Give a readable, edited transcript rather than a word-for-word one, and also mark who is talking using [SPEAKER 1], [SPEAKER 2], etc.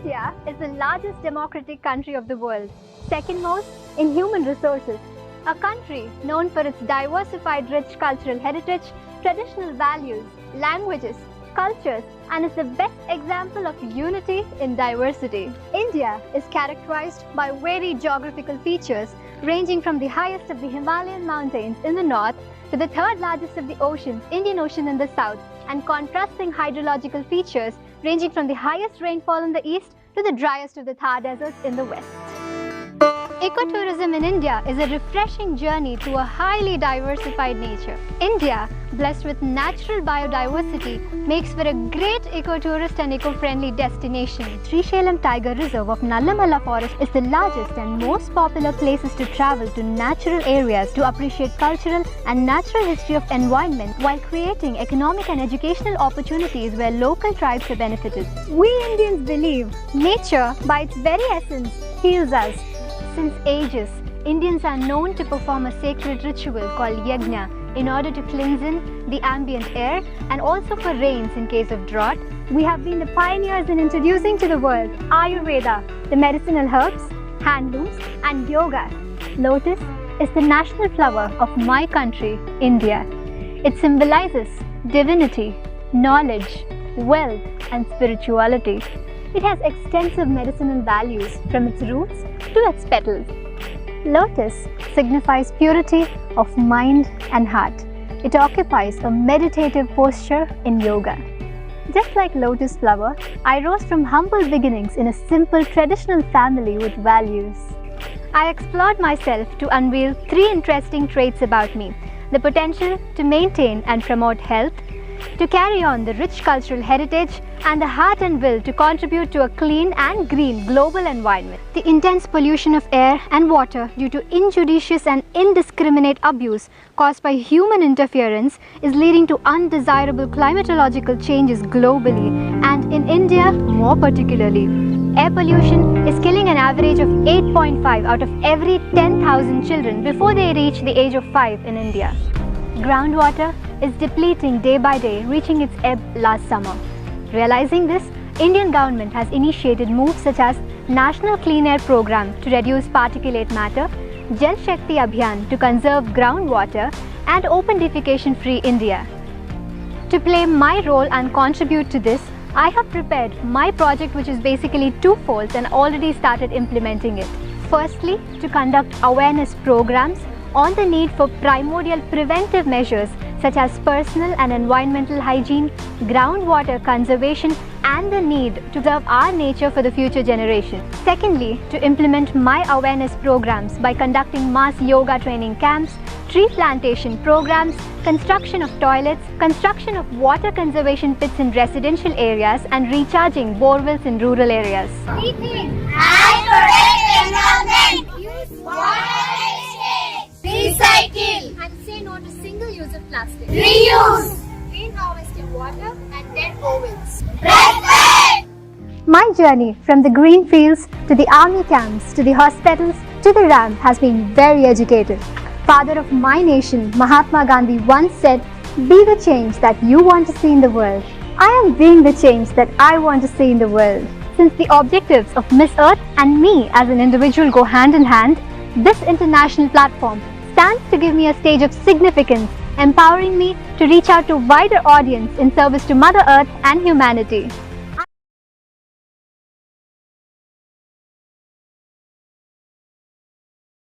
[SPEAKER 1] India is the largest democratic country of the world, second most in human resources. A country known for its diversified rich cultural heritage, traditional values, languages, cultures, and is the best example of unity in diversity. India is characterized by varied geographical features ranging from the highest of the Himalayan mountains in the north to the third largest of the oceans, Indian Ocean in the south, and contrasting hydrological features ranging from the highest rainfall in the east to the driest of the Thar deserts in the west. Ecotourism in India is a refreshing journey to a highly diversified nature. India, blessed with natural biodiversity, makes for a great ecotourist and eco-friendly destination. Srisailam Tiger Reserve of Nallamala Forest is the largest and most popular places to travel to natural areas to appreciate cultural and natural history of environment while creating economic and educational opportunities where local tribes are benefited. We Indians believe nature, by its very essence, heals us. Since ages, Indians are known to perform a sacred ritual called yajna in order to cleanse in the ambient air and also for rains in case of drought. We have been the pioneers in introducing to the world Ayurveda, the medicinal herbs, handlooms, and yoga. Lotus is the national flower of my country, India. It symbolizes divinity, knowledge, wealth, and spirituality. It has extensive medicinal values from its roots to its petals. Lotus signifies purity of mind and heart. It occupies a meditative posture in yoga. Just like lotus flower, I rose from humble beginnings in a simple traditional family with values. I explored myself to unveil 3 interesting traits about me: the potential to maintain and promote health, to carry on the rich cultural heritage, and the heart and will to contribute to a clean and green global environment. The intense pollution of air and water due to injudicious and indiscriminate abuse caused by human interference is leading to undesirable climatological changes globally and in India more particularly. Air pollution is killing an average of 8.5 out of every 10,000 children before they reach the age of 5 in India. Groundwater is depleting day by day, reaching its ebb last summer. Realizing this, Indian government has initiated moves such as National Clean Air Program to reduce particulate matter, Jal Shakti Abhiyan to conserve groundwater, and Open Defecation Free India. To play my role and contribute to this, I have prepared my project, which is basically twofold, and already started implementing it. Firstly, to conduct awareness programs on the need for primordial preventive measures such as personal and environmental hygiene, groundwater conservation, and the need to preserve our nature for the future generation. Secondly, to implement my awareness programs by conducting mass yoga training camps, tree plantation programs, construction of toilets, construction of water conservation pits in residential areas, and recharging borewells in rural areas.
[SPEAKER 2] Rethink and protect environment. Use water wastage. Recycle
[SPEAKER 1] And say no to single-use of plastic.
[SPEAKER 2] Reuse.
[SPEAKER 1] Clean harvested water and dead ovens.
[SPEAKER 2] Respect.
[SPEAKER 1] My journey from the green fields to the army camps to the hospitals to the ramp has been very educative. Father of my nation, Mahatma Gandhi once said, "Be the change that you want to see in the world." I am being the change that I want to see in the world. Since the objectives of Miss Earth and me as an individual go hand in hand, this international platform stands to give me a stage of significance, empowering me to reach out to a wider audience in service to Mother Earth and humanity.